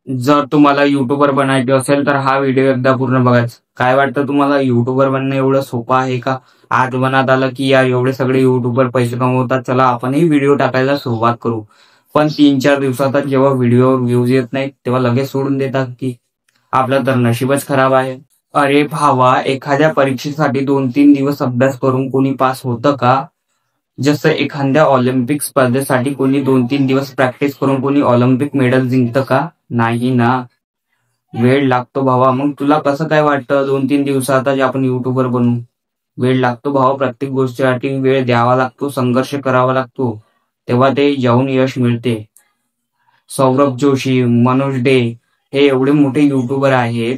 जर तुम्हाला युट्यूबर बनायचे असेल तर हा व्हिडिओ एकदा पूर्ण बघाच। काय वाटतं तुम्हाला युट्यूबर बनणं एवढं सोपं आहे का? आज मनात आलं की या एवढे सगळे युट्यूबर पैसे कमवतात, चला आपणही व्हिडिओ टाकायला सुरुवात करू। पण 3-4 दिवसातच जेव्हा व्हिडिओ व्ह्यूज येत नाहीत तेव्हा लगेच सोडून देतात की आपलं तर नशीबच खराब आहे। अरे भावा, एखाद्या परीक्षेसाठी 2-3 दिवस अभ्यास करून कोणी पास होतं का? जसं एखाद्या ऑलिम्पिक स्पर्धेसाठी कोणी 2-3 दिवस प्रॅक्टिस करून कोणी ऑलिम्पिक मेडल जिंकतं का? नाही ना। वेळ लागतो भावा। मग तुला कसं काय वाटतं 2-3 दिवसातच आपण युट्यूबर बनू? वेळ लागतो भावा, प्रत्येक गोष्टीसाठी वेळ द्यावा लागतो, संघर्ष करावा लागतो, तेव्हा ते जाऊन यश मिळते। सौरभ जोशी, मनोज डे हे एवढे मोठे युट्यूबर आहेत,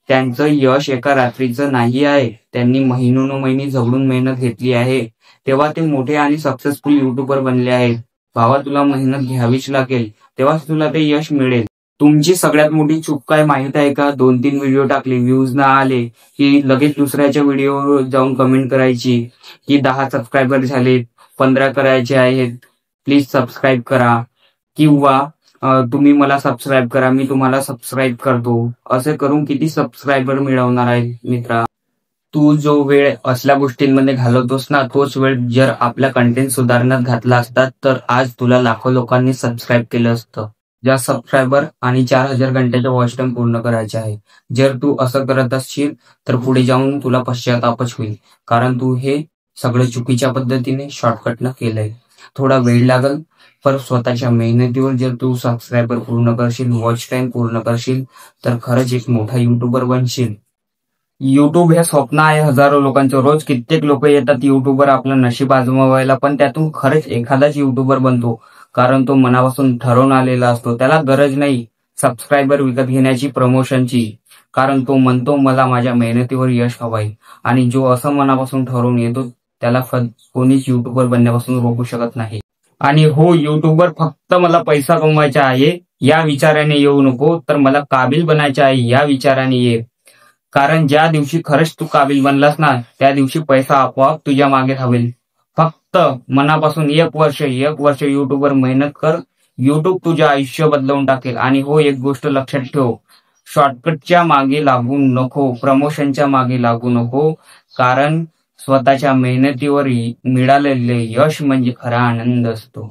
त्यांचं यश एका रात्रीचं नाही आहे। त्यांनी महिनोन्महिने झगडून मेहनत घेतली आहे, तेव्हा ते मोठे आणि सक्सेसफुल युट्यूबर बनले आहेत। भावा, तुला मेहनत घ्यावीच लागेल, तेव्हाच तुला ते यश मिळेल। तुमची सगळ्यात मोठी चूक काय माहित आहे का? 2-3 व्हिडिओ टाकले, व्ह्यूज ना आले की लगेच दुसऱ्याच्या व्हिडिओ जाऊन कमेंट करायची की 10 सबस्क्रायबर झालेत, 15 करायचे आहेत, प्लीज सबस्क्राईब करा, किंवा तुम्ही मला सबस्क्राईब करा, मी तुम्हाला सबस्क्राईब करतो। असे करून किती सबस्क्रायबर मिळवणार आहे मित्रा? तू जो वेळ असल्या गोष्टींमध्ये घालवतोस ना, तोच वेळ जर आपल्या कंटेंट सुधारण्यात घातला असता तर आज तुला लाखो लोकांनी सबस्क्राईब केलं असतं। ज्या सबस्क्रायबर आणि 4000 घंट्याचा वॉच टाइम पूर्ण करायचे आहे। जर तू असं करत असशील तर पुढे जाऊन तुला पश्चातापच होईल, कारण तू हे सगळं चुकीच्या पद्धतीने शॉर्टकटनं केलंय। थोडा वेळ लागल, पण स्वतःच्या मेहनतीवर जर तू सबस्क्रायबर पूर्ण करशील, वॉच टाइम पूर्ण करशील, तर खरंच एक मोठा युट्यूबर बनशील। युट्यूब हे स्वप्न आहे हजारो लोकांचं। रोज कित्येक लोक येतात युट्यूबर आपलं नशीब आजमावायला, पण त्यातून खरंच एखादाच युट्यूबर बनतो, कारण तो मनापासून ठरवून आलेला असतो। त्याला गरज नाही सबस्क्रायबर विकत घेण्याची, प्रमोशनची, कारण तो म्हणतो मला माझ्या मेहनतीवर यश हवंय। आणि जो असं मनापासून ठरवून येतो त्याला कोणीच युट्यूबर बनण्यापासून रोखू शकत नाही। आणि हो, युट्यूबर फक्त मला पैसा कमवायचा आहे या विचाराने येऊ नको, तर मला काबिल बनायचे आहे या विचाराने ये। कारण ज्या दिवशी खरंच तू काबिल बनलास ना, त्या दिवशी पैसा आपोआप तुझ्या मागे धावेल। फक्त मनापासून एक वर्ष युट्यूबवर मेहनत कर, युट्यूब तुझे आयुष्य बदलवून टाकेल। आणि हो, एक गोष्ट लक्षात ठेव, शॉर्टकटच्या मागे लागू नको, प्रमोशनच्या मागे लागू नको, कारण स्वतःच्या मेहनतीवर मिळालेले यश म्हणजे खरा आनंद असतो।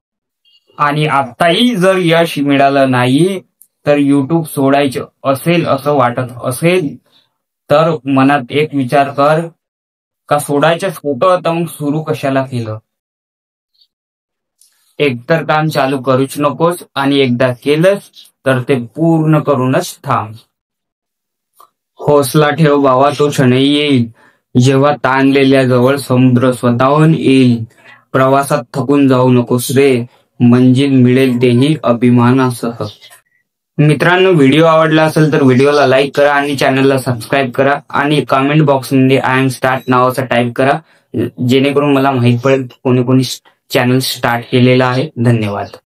आणि आताही जर यश मिळालं नाही तर युट्यूब सोडायचं असेल असं वाटत असेल तर मनात एक विचार कर, का सोडायचंच होतं तर मग सुरू कशाला केलं? एकतर काम चालू करूच नकोस, आणि एकदा केलंस तर ते पूर्ण करूनच थांब। हौसला ठेव भावा, तो क्षणही येईल जेव्हा ताणलेल्या जवळ समुद्र स्वतःहून येईल। प्रवासात थकून जाऊ नकोस रे, मंजिल मिळेल तेही अभिमानासह। मित्रांनो, व्हिडिओ आवडला असेल तर व्हिडिओला लाईक करा आणि चॅनलला सबस्क्राईब करा, आणि कमेंट बॉक्समध्ये आय एम स्टार्ट नावाचा टाईप करा, जेणेकरून मला माहित पडेल कोणी कोणी चॅनल स्टार्ट केलेला आहे। धन्यवाद।